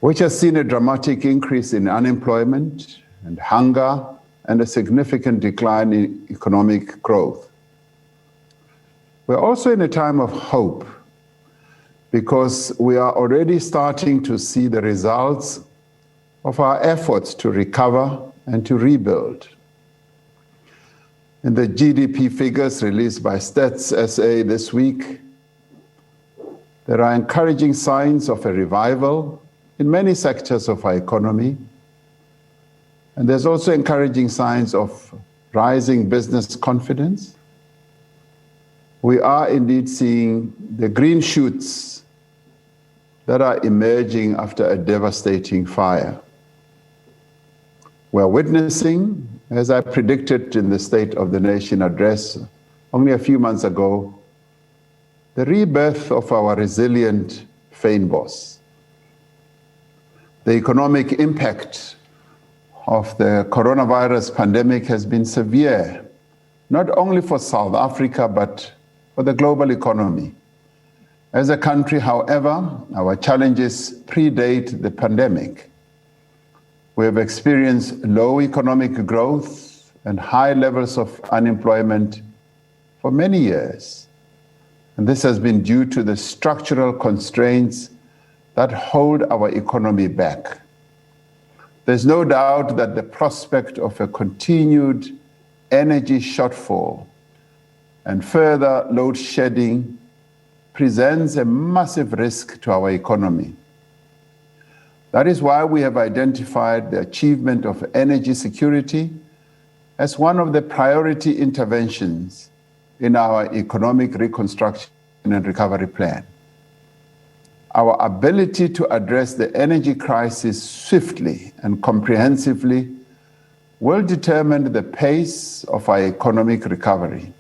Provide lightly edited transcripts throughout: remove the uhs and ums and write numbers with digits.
which has seen a dramatic increase in unemployment and hunger and a significant decline in economic growth. We're also in a time of hope because we are already starting to see the results of our efforts to recover and to rebuild. In the GDP figures released by Stats SA this week, there are encouraging signs of a revival in many sectors of our economy. And there's also encouraging signs of rising business confidence. We are indeed seeing the green shoots that are emerging after a devastating fire. We're witnessing, as I predicted in the State of the Nation address only a few months ago, the rebirth of our resilient fynbos. The economic impact of the coronavirus pandemic has been severe, not only for South Africa, but for the global economy. As a country, however, our challenges predate the pandemic. We have experienced low economic growth and high levels of unemployment for many years. And this has been due to the structural constraints that hold our economy back. There's no doubt that the prospect of a continued energy shortfall and further load shedding presents a massive risk to our economy. That is why we have identified the achievement of energy security as one of the priority interventions in our economic reconstruction and recovery plan. Our ability to address the energy crisis swiftly and comprehensively will determine the pace of our economic recovery.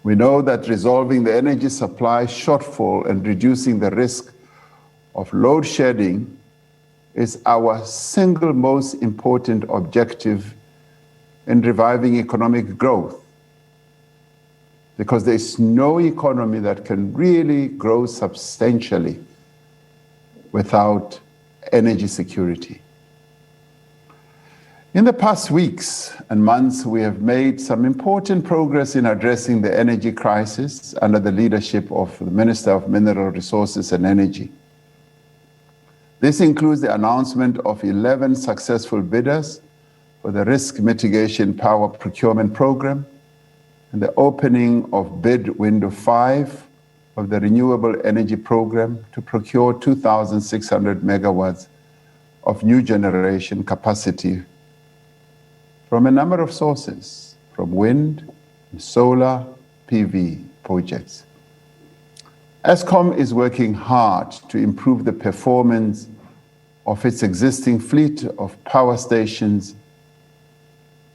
We know that resolving the energy supply shortfall and reducing the risk of load shedding is our single most important objective in reviving economic growth, because there is no economy that can really grow substantially without energy security. In the past weeks and months, we have made some important progress in addressing the energy crisis under the leadership of the Minister of Mineral Resources and Energy. This includes the announcement of 11 successful bidders for the Risk Mitigation Power Procurement Program and the opening of bid window 5 of the Renewable Energy Program to procure 2,600 megawatts of new generation capacity from a number of sources, from wind, solar, PV projects. Eskom is working hard to improve the performance of its existing fleet of power stations,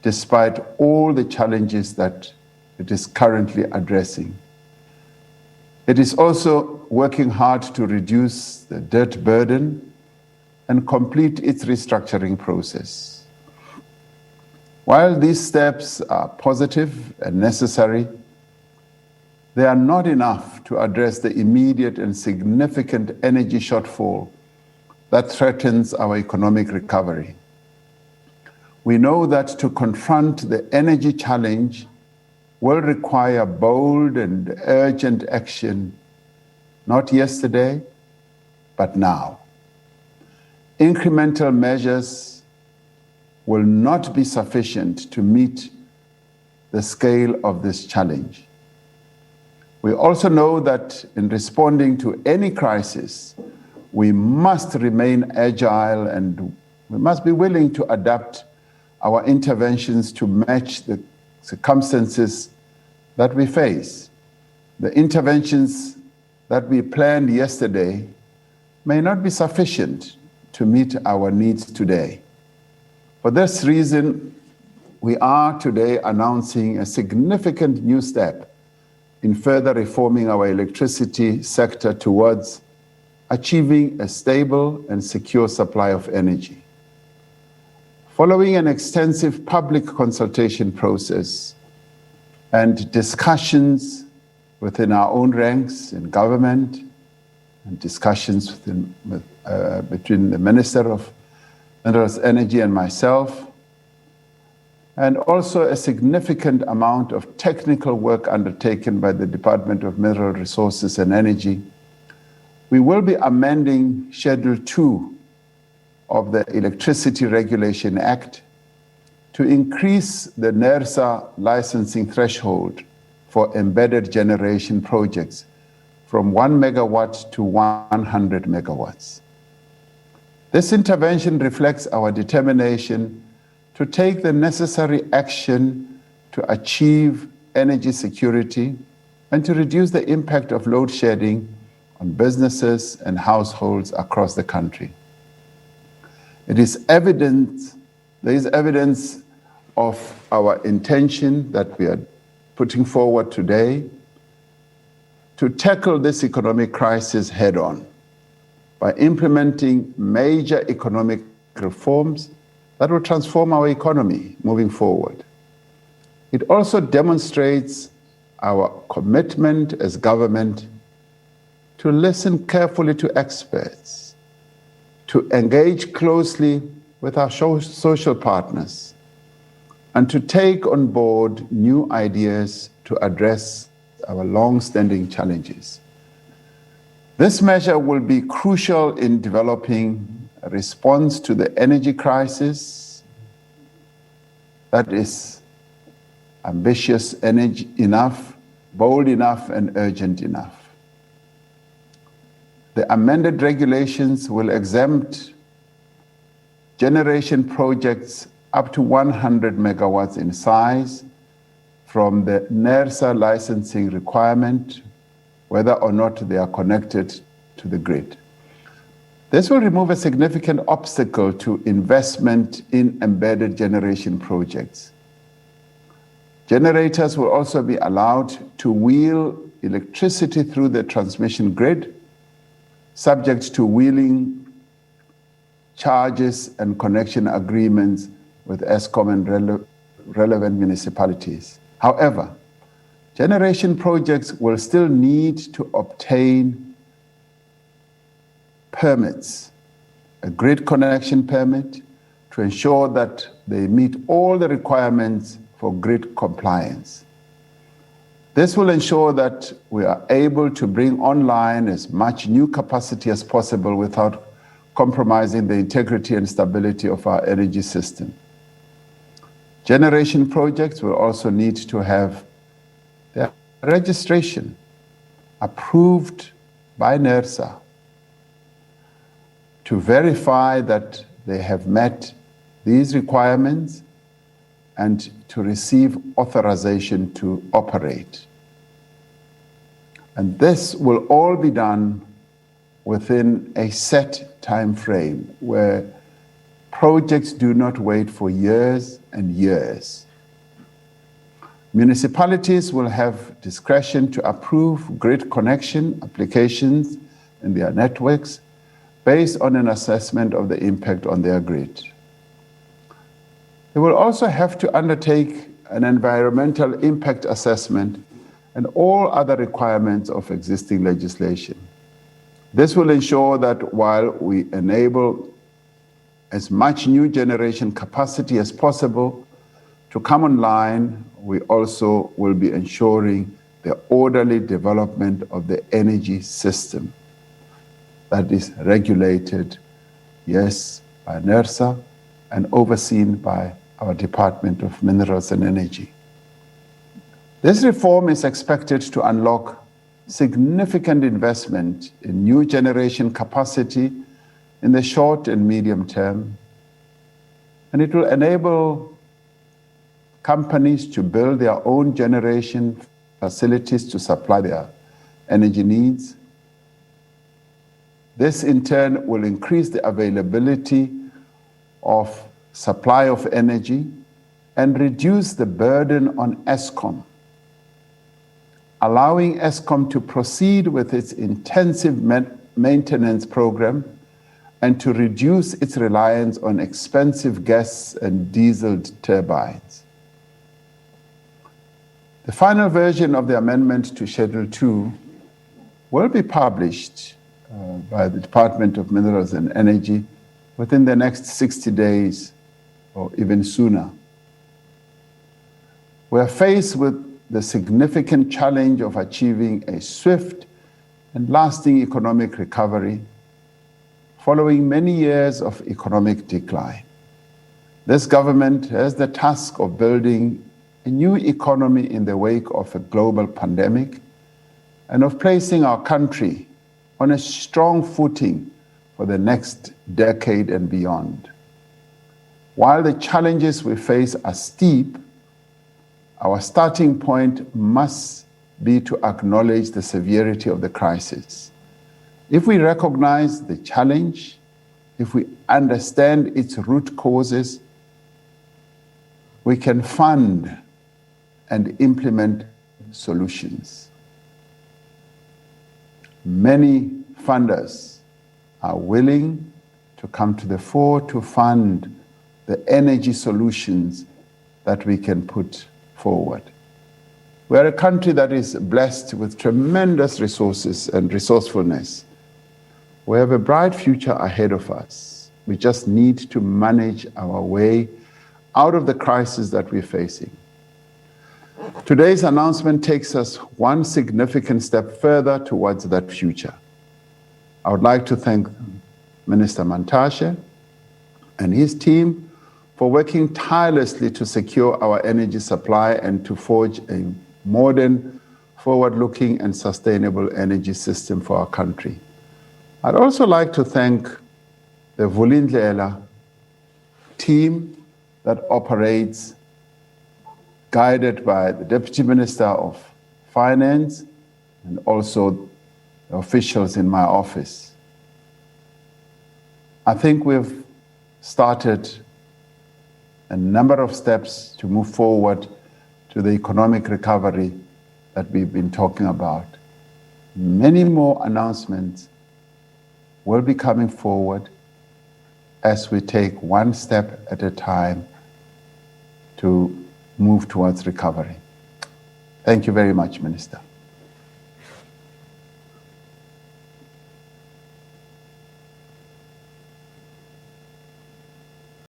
despite all the challenges that it is currently addressing. It is also working hard to reduce the debt burden and complete its restructuring process. While these steps are positive and necessary, they are not enough to address the immediate and significant energy shortfall that threatens our economic recovery. We know that to confront the energy challenge will require bold and urgent action, not yesterday, but now. Incremental measures will not be sufficient to meet the scale of this challenge. We also know that in responding to any crisis, we must remain agile and we must be willing to adapt our interventions to match the circumstances that we face. The interventions that we planned yesterday may not be sufficient to meet our needs today. For this reason, we are today announcing a significant new step in further reforming our electricity sector towards achieving a stable and secure supply of energy. Following an extensive public consultation process and discussions within our own ranks in government and discussions between the Minister of Minerals, Energy and myself, and also a significant amount of technical work undertaken by the Department of Mineral Resources and Energy, we will be amending Schedule 2 of the Electricity Regulation Act to increase the NERSA licensing threshold for embedded generation projects from 1 megawatt to 100 megawatts. This intervention reflects our determination to take the necessary action to achieve energy security and to reduce the impact of load shedding on businesses and households across the country. There is evidence of our intention that we are putting forward today to tackle this economic crisis head-on by implementing major economic reforms that will transform our economy moving forward. It also demonstrates our commitment as government to listen carefully to experts, to engage closely with our social partners, and to take on board new ideas to address our long-standing challenges. This measure will be crucial in developing a response to the energy crisis that is ambitious enough, bold enough, and urgent enough. The amended regulations will exempt generation projects up to 100 megawatts in size from the NERSA licensing requirement, whether or not they are connected to the grid. This will remove a significant obstacle to investment in embedded generation projects. Generators will also be allowed to wheel electricity through the transmission grid, subject to wheeling charges and connection agreements with ESCOM and relevant municipalities. However, generation projects will still need to obtain permits, a grid connection permit, to ensure that they meet all the requirements for grid compliance. This will ensure that we are able to bring online as much new capacity as possible without compromising the integrity and stability of our energy system. Generation projects will also need to have their registration approved by NERSA to verify that they have met these requirements and to receive authorization to operate. And this will all be done within a set time frame where projects do not wait for years and years. Municipalities will have discretion to approve grid connection applications in their networks based on an assessment of the impact on their grid. They will also have to undertake an environmental impact assessment and all other requirements of existing legislation. This will ensure that while we enable as much new generation capacity as possible to come online, we also will be ensuring the orderly development of the energy system that is regulated, yes, by NERSA and overseen by our Department of Minerals and Energy. This reform is expected to unlock significant investment in new generation capacity in the short and medium term, and it will enable companies to build their own generation facilities to supply their energy needs. This in turn will increase the availability of supply of energy and reduce the burden on ESCOM, allowing ESCOM to proceed with its intensive maintenance program and to reduce its reliance on expensive gas and diesel turbines. The final version of the amendment to Schedule 2 will be published by the Department of Minerals and Energy within the next 60 days or even sooner. We are faced with the significant challenge of achieving a swift and lasting economic recovery following many years of economic decline. This government has the task of building a new economy in the wake of a global pandemic and of placing our country on a strong footing for the next decade and beyond. While the challenges we face are steep, our starting point must be to acknowledge the severity of the crisis. If we recognize the challenge, if we understand its root causes, we can fund and implement solutions. Many funders are willing to come to the fore to fund the energy solutions that we can put forward. We are a country that is blessed with tremendous resources and resourcefulness. We have a bright future ahead of us. We just need to manage our way out of the crisis that we're facing. Today's announcement takes us one significant step further towards that future. I would like to thank Minister Mantashe and his team for working tirelessly to secure our energy supply and to forge a modern, forward-looking and sustainable energy system for our country. I'd also like to thank the Vulindlela team that operates, guided by the Deputy Minister of Finance and also the officials in my office. I think we've started a number of steps to move forward to the economic recovery that we've been talking about. Many more announcements will be coming forward as we take one step at a time to move towards recovery. Thank you very much, Minister.